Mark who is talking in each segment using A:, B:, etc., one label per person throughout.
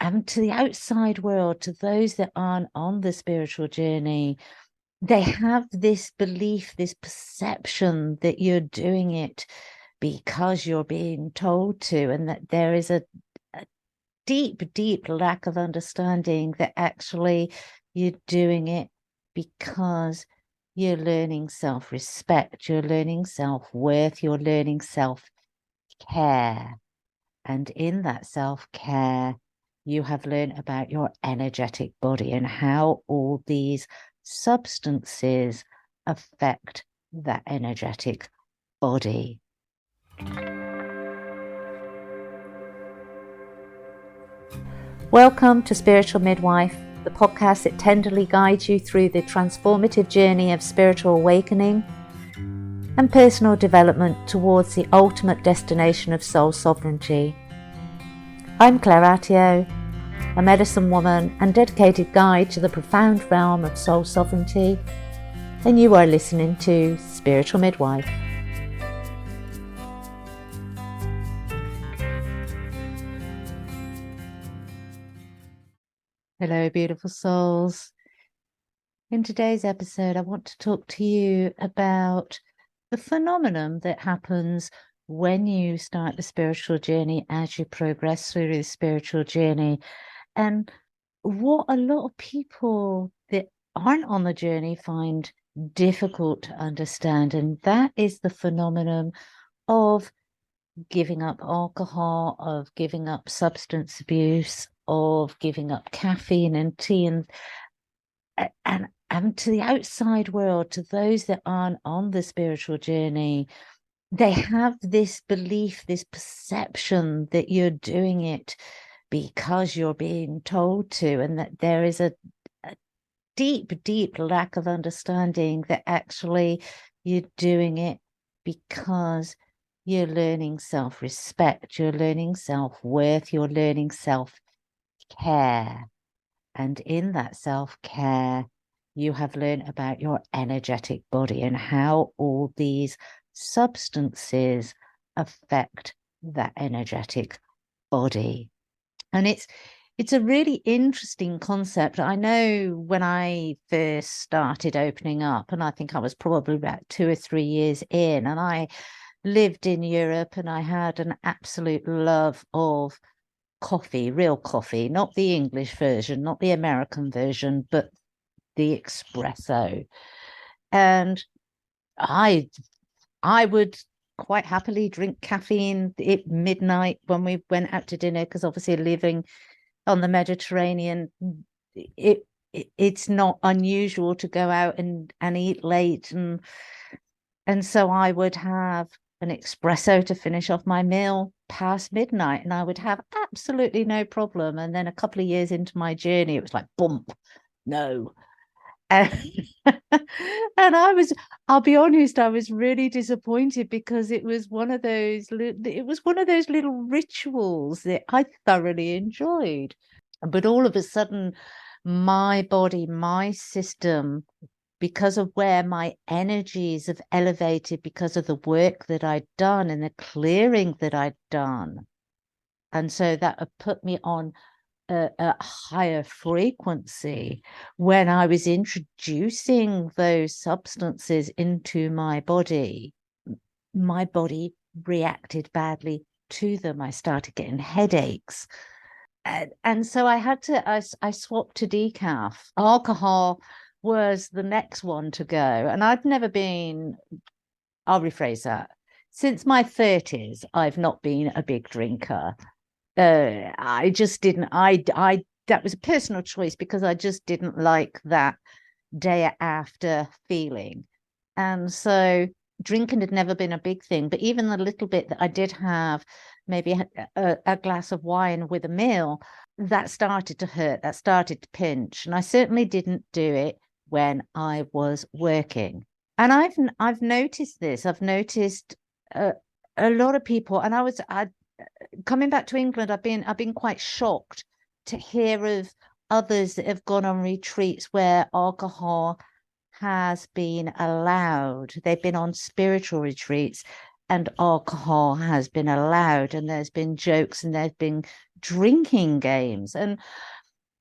A: to the outside world, to those that aren't on the spiritual journey, they have this belief, this perception that you're doing it because you're being told to, and that there is a deep lack of understanding that actually you're doing it because you're learning self-respect, you're learning self-worth, you're learning self-care. And in that self-care, you have learned about your energetic body and how all these substances affect that energetic body. Welcome to Spiritual Midwife, the podcast that tenderly guides you through the transformative journey of spiritual awakening and personal development towards the ultimate destination of soul sovereignty. I'm Claire Atyeo, a medicine woman and dedicated guide to the profound realm of soul sovereignty, and you are listening to Spiritual Midwife. Hello, beautiful souls. In today's episode, I want to talk to you about the phenomenon that happens when you start the spiritual journey, as you progress through the spiritual journey, and what a lot of people that aren't on the journey find difficult to understand. And that is the phenomenon of giving up alcohol, of giving up substance abuse, of giving up caffeine and tea, and to the outside world, to those that aren't on the spiritual journey, they have this belief, this perception that you're doing it because you're being told to, and that there is a deep lack of understanding that actually you're doing it because you're learning self-respect, you're learning self-worth, you're learning self-care. And in that self-care, you have learned about your energetic body and how all these substances affect that energetic body. And it's a really interesting concept. I know when I first started opening up, and I think I was probably about 2 or 3 years in, and I lived in Europe, and I had an absolute love of coffee, real coffee, not the English version, not the American version, but the espresso. And I would quite happily drink caffeine at midnight when we went out to dinner, because obviously living on the Mediterranean, it's not unusual to go out and eat late, and so I would have an espresso to finish off my meal past midnight, and I would have absolutely no problem. And then a couple of years into my journey, it was like, bump, no. And, I'll be honest, I was really disappointed, because it was one of those little rituals that I thoroughly enjoyed. But all of a sudden, my body, my system, because of where my energies have elevated, because of the work that I'd done and the clearing that I'd done. And so that put me on a higher frequency. When I was introducing those substances into my body reacted badly to them. I started getting headaches. And so I swapped to decaf. Alcohol was the next one to go. And I'll rephrase that. Since my 30s, I've not been a big drinker. I just didn't, that was a personal choice, because I just didn't like that day after feeling. And so drinking had never been a big thing, but even the little bit that I did have, maybe a glass of wine with a meal, that started to hurt, that started to pinch. And I certainly didn't do it when I was working. And I've noticed this. I've noticed a lot of people, and I coming back to England, I've been quite shocked to hear of others that have gone on retreats where alcohol has been allowed. They've been on spiritual retreats, and alcohol has been allowed, and there's been jokes and there's been drinking games. And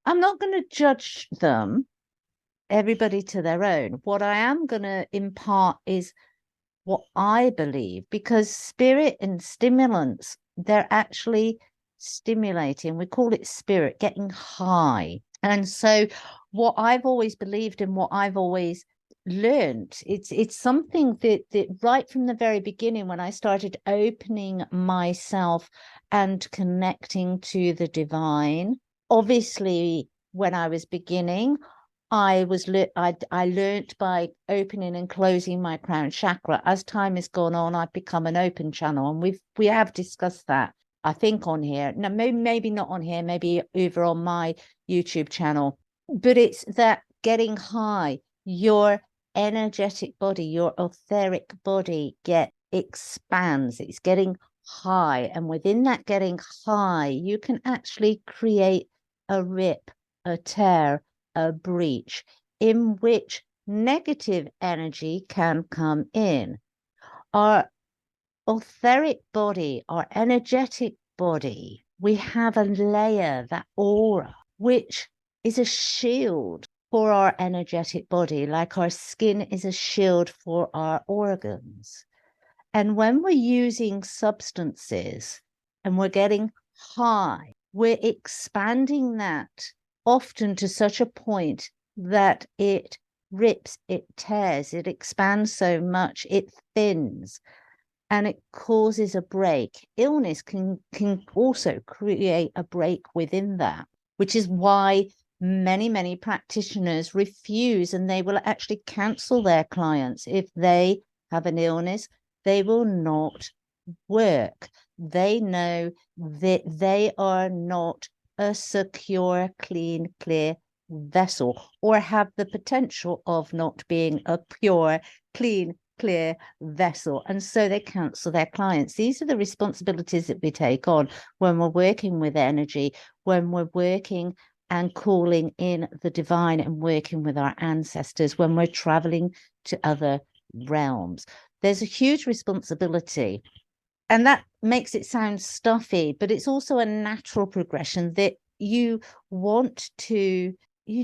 A: I'm not going to judge them, everybody to their own. What I am going to impart is what I believe, because spirit and stimulants, they're actually stimulating. We call it spirit, getting high. And so what I've always believed and what I've always learned, it's something that right from the very beginning, when I started opening myself and connecting to the divine, obviously when I was beginning, I learned by opening and closing my crown chakra. As time has gone on, I've become an open channel, and we have discussed that, I think, on here. Now, maybe not on here, maybe over on my YouTube channel. But it's that getting high, your energetic body, your etheric body expands. It's getting high, and within that getting high, you can actually create a rip, a tear, a breach in which negative energy can come in. Our etheric body, our energetic body, we have a layer, that aura, which is a shield for our energetic body, like our skin is a shield for our organs. And when we're using substances and we're getting high, we're expanding that often to such a point that it rips, it tears, it expands so much, it thins, and it causes a break. Illness can also create a break within that, which is why many practitioners refuse, and they will actually cancel their clients if they have an illness. They will not work. They know that they are not a secure, clean, clear vessel, or have the potential of not being a pure, clean, clear vessel. And so they cancel their clients. These are the responsibilities that we take on when we're working with energy, when we're working and calling in the divine and working with our ancestors, when we're traveling to other realms. There's a huge responsibility, and that makes it sound stuffy, but it's also a natural progression that you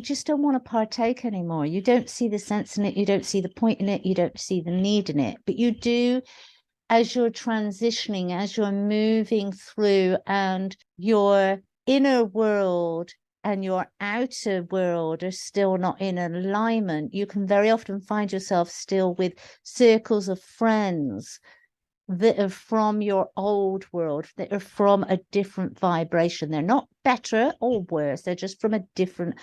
A: just don't want to partake anymore. You don't see the sense in it. You don't see the point in it. You don't see the need in it, but you do as you're transitioning, as you're moving through, and your inner world and your outer world are still not in alignment. You can very often find yourself still with circles of friends that are from your old world, that are from a different vibration. They're not better or worse. They're just from a different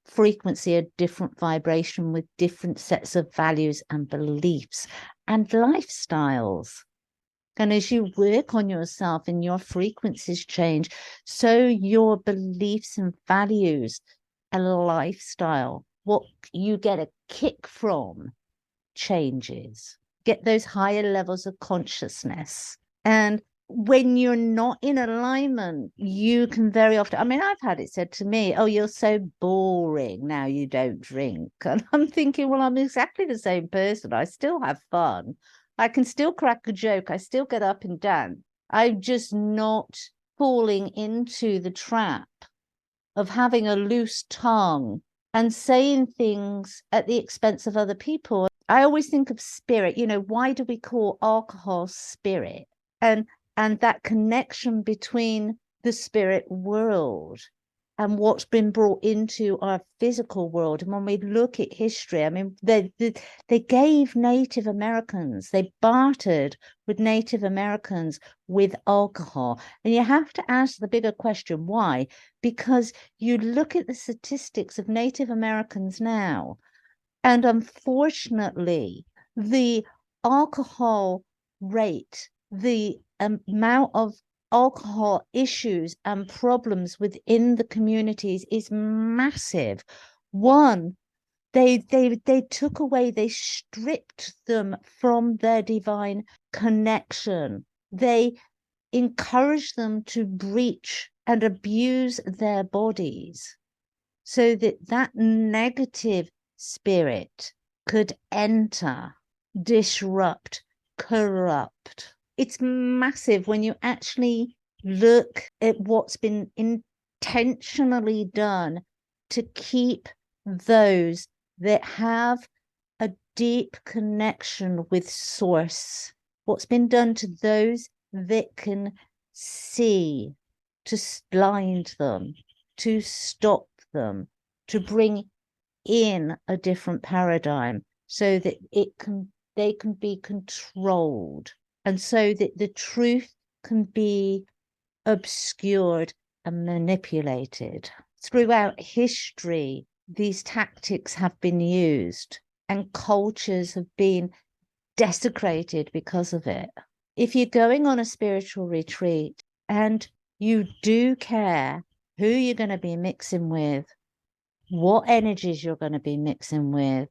A: frequency, a different vibration, with different sets of values and beliefs and lifestyles. And as you work on yourself and your frequencies change, so your beliefs and values and lifestyle, what you get a kick from, changes. Get those higher levels of consciousness. And when you're not in alignment, you can very often, I mean, I've had it said to me, oh, you're so boring now you don't drink. And I'm thinking, well, I'm exactly the same person. I still have fun. I can still crack a joke. I still get up and dance. I'm just not falling into the trap of having a loose tongue and saying things at the expense of other people. I always think of spirit. Why do we call alcohol spirit? And that connection between the spirit world and what's been brought into our physical world. And when we look at history, I mean, they gave Native Americans, they bartered with Native Americans with alcohol. And you have to ask the bigger question, why? Because you look at the statistics of Native Americans now, and unfortunately, the alcohol rate, the amount of alcohol issues and problems within the communities is massive. One, they took away, they stripped them from their divine connection. They encouraged them to breach and abuse their bodies so that negative spirit could enter, disrupt, corrupt it's massive when you actually look at what's been intentionally done to keep those that have a deep connection with source, what's been done to those that can see, to blind them, to stop them, to bring in a different paradigm so that they can be controlled, and so that the truth can be obscured and manipulated. Throughout history, these tactics have been used and cultures have been desecrated because of it. If you're going on a spiritual retreat and you do care who you're going to be mixing with, what energies you're going to be mixing with,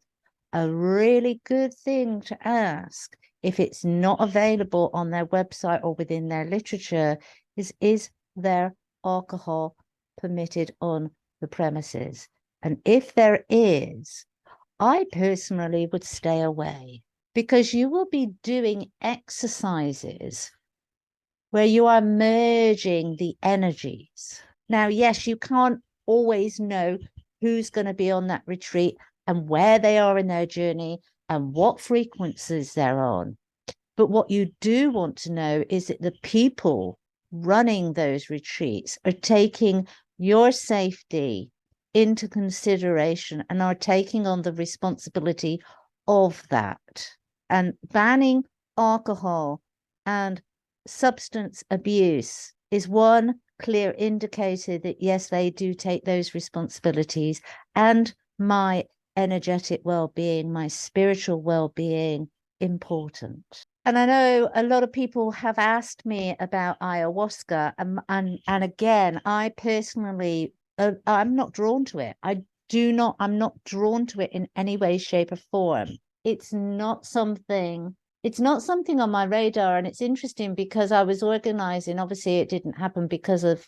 A: a really good thing to ask, if it's not available on their website or within their literature, is there alcohol permitted on the premises? And if there is, I personally would stay away, because you will be doing exercises where you are merging the energies. Now, yes, you can't always know who's going to be on that retreat and where they are in their journey and what frequencies they're on. But what you do want to know is that the people running those retreats are taking your safety into consideration and are taking on the responsibility of that. And banning alcohol and substance abuse is one clear indicator that, yes, they do take those responsibilities, and my energetic well-being, my spiritual well-being important. And I know a lot of people have asked me about ayahuasca, and again, I personally, I'm not drawn to it. I'm not drawn to it in any way, shape, or form. It's not something on my radar. And it's interesting because I was organizing, obviously it didn't happen because of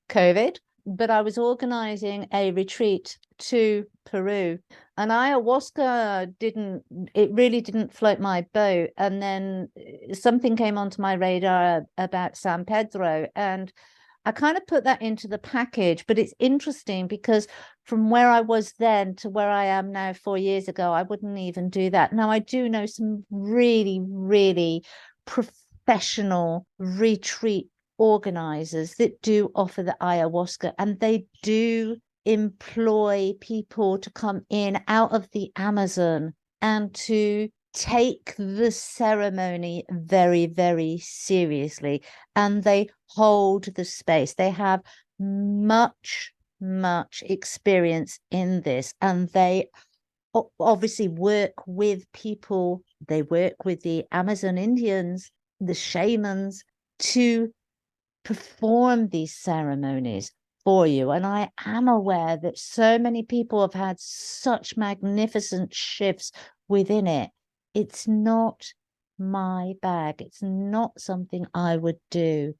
A: COVID, but I was organizing a retreat to Peru, and ayahuasca really didn't float my boat. And then something came onto my radar about San Pedro, and I kind of put that into the package. But it's interesting because from where I was then to where I am now 4 years ago, I wouldn't even do that. Now, I do know some really, really professional retreat organizers that do offer the ayahuasca, and they do employ people to come in out of the Amazon and to take the ceremony very, very seriously. And they hold the space. They have much experience in this, and they obviously work with people. They work with the Amazon Indians, the shamans, to perform these ceremonies for you. And I am aware that so many people have had such magnificent shifts within it. It's not my bag. It's not something I would do.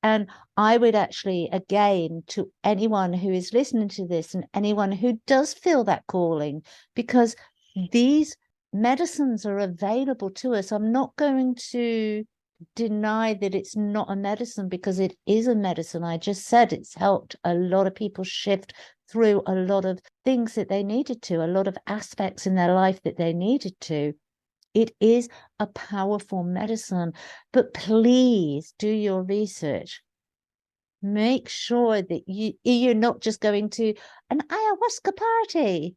A: And I would actually, again, to anyone who is listening to this and anyone who does feel that calling, because these medicines are available to us. I'm not going to deny that it's not a medicine, because it is a medicine. I just said it's helped a lot of people shift through a lot of things that they needed to, a lot of aspects in their life that they needed to. It is a powerful medicine, but please do your research. Make sure that you're not just going to an ayahuasca party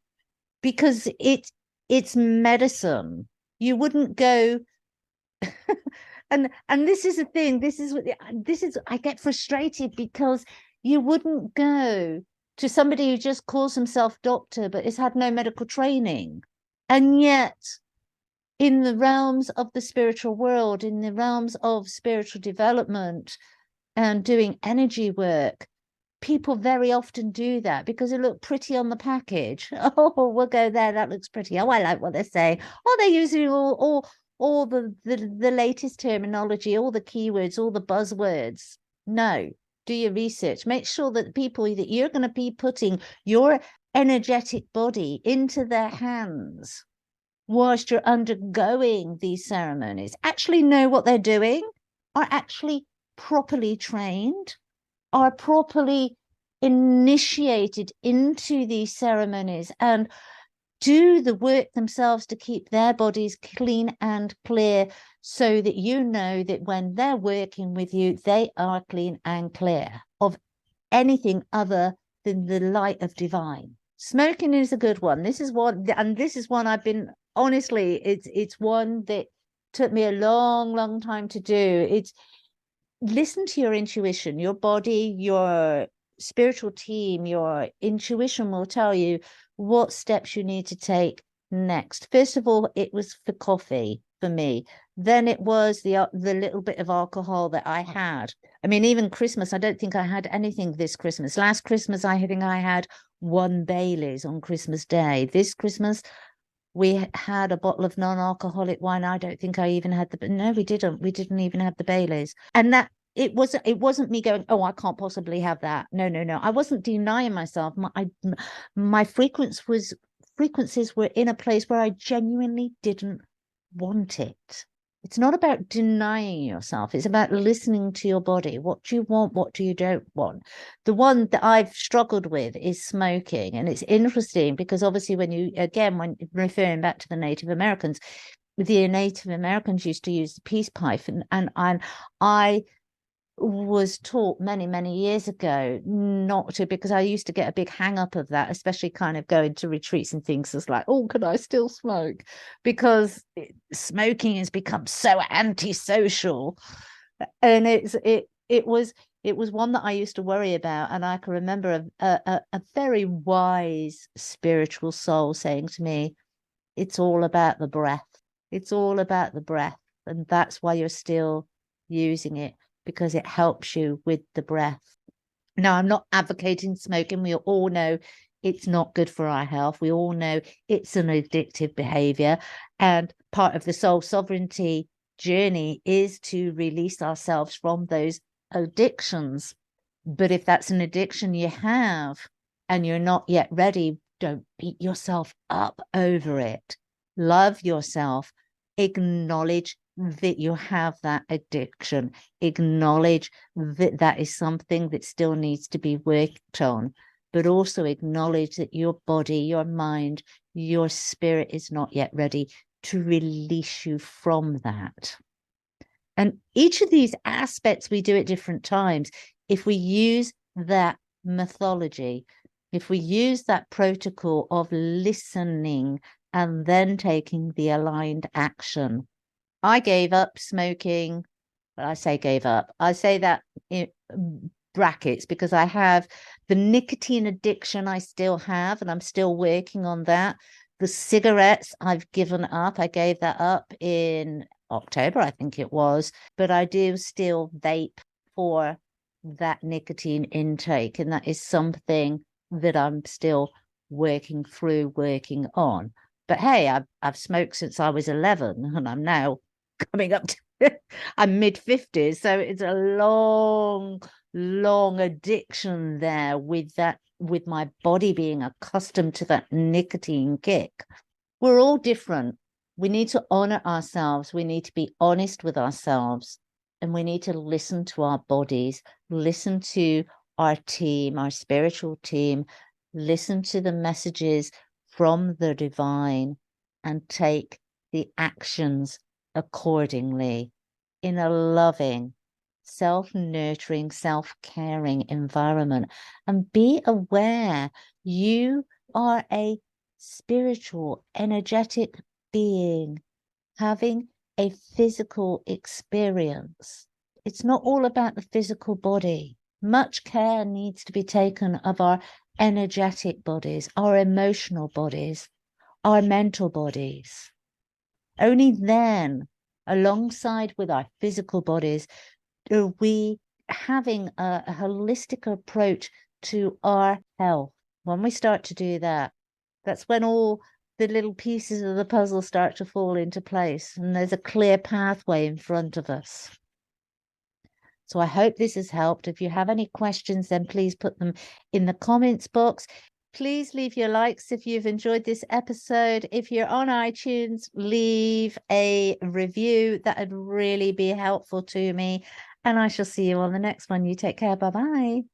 A: because it's medicine. You wouldn't go and this is the thing, this is I get frustrated because you wouldn't go to somebody who just calls himself doctor but has had no medical training. And yet in the realms of the spiritual world, in the realms of spiritual development and doing energy work, people very often do that because it look pretty on the package. Oh, we'll go there, that looks pretty. Oh, I like what they're saying. Oh, they're using all the latest terminology, all the keywords, all the buzzwords. No, do your research. Make sure that the people that you're going to be putting your energetic body into their hands whilst you're undergoing these ceremonies actually know what they're doing. are actually properly trained, are properly initiated into these ceremonies and do the work themselves to keep their bodies clean and clear, so that you know that when they're working with you, they are clean and clear of anything other than the light of divine. Smoking is a good one. This is one, and this is one I've been, honestly, it's one that took me a long time to do. It's listen to your intuition, your body, your spiritual team, your intuition will tell you what steps you need to take next. First of all, it was for coffee for me. Then it was the little bit of alcohol that I had. I mean, even Christmas, I don't think I had anything this Christmas. Last Christmas, I think I had one Baileys on Christmas Day. This Christmas, we had a bottle of non-alcoholic wine. I don't think I even had no, we didn't even have the Baileys. And that it wasn't me going, oh, I can't possibly have that. No. I wasn't denying myself. My frequencies were in a place where I genuinely didn't want it. It's not about denying yourself. It's about listening to your body. What do you want? What do you don't want? The one that I've struggled with is smoking. And it's interesting because obviously when referring back to the Native Americans, the Native Americans used to use the peace pipe. And I was taught many years ago not to, because I used to get a big hang up of that, especially kind of going to retreats and things. It's like, oh, can I still smoke? Because smoking has become so antisocial. And it was one that I used to worry about. And I can remember a very wise spiritual soul saying to me, it's all about the breath. It's all about the breath. And that's why you're still using it, because it helps you with the breath. Now, I'm not advocating smoking. We all know it's not good for our health. We all know it's an addictive behavior. And part of the soul sovereignty journey is to release ourselves from those addictions. But if that's an addiction you have and you're not yet ready, don't beat yourself up over it. Love yourself. Acknowledge that you have that addiction. Acknowledge that that is something that still needs to be worked on, but also acknowledge that your body, your mind, your spirit is not yet ready to release you from that. And each of these aspects we do at different times. If we use that methodology, if we use that protocol of listening and then taking the aligned action. I gave up smoking. I say gave up. I say that in brackets because I have the nicotine addiction I still have, and I'm still working on that. The cigarettes I've given up. I gave that up in October, I think it was, but I do still vape for that nicotine intake. And that is something that I'm still working on. But hey, I've smoked since I was 11 and I'm now coming up to I'm mid-50s. So it's a long addiction there with my body being accustomed to that nicotine kick. We're all different. We need to honor ourselves. We need to be honest with ourselves. And we need to listen to our bodies, listen to our team, our spiritual team, listen to the messages from the divine and take the actions accordingly in a loving, self-nurturing, self-caring environment. And be aware you are a spiritual, energetic being having a physical experience. It's not all about the physical body. Much care needs to be taken of our energetic bodies, our emotional bodies, our mental bodies. Only then, alongside with our physical bodies, are we having a holistic approach to our health. When we start to do that, that's when all the little pieces of the puzzle start to fall into place and there's a clear pathway in front of us. So I hope this has helped. If you have any questions, then please put them in the comments box. Please leave your likes if you've enjoyed this episode. If you're on iTunes, leave a review. That would really be helpful to me. And I shall see you on the next one. You take care. Bye-bye.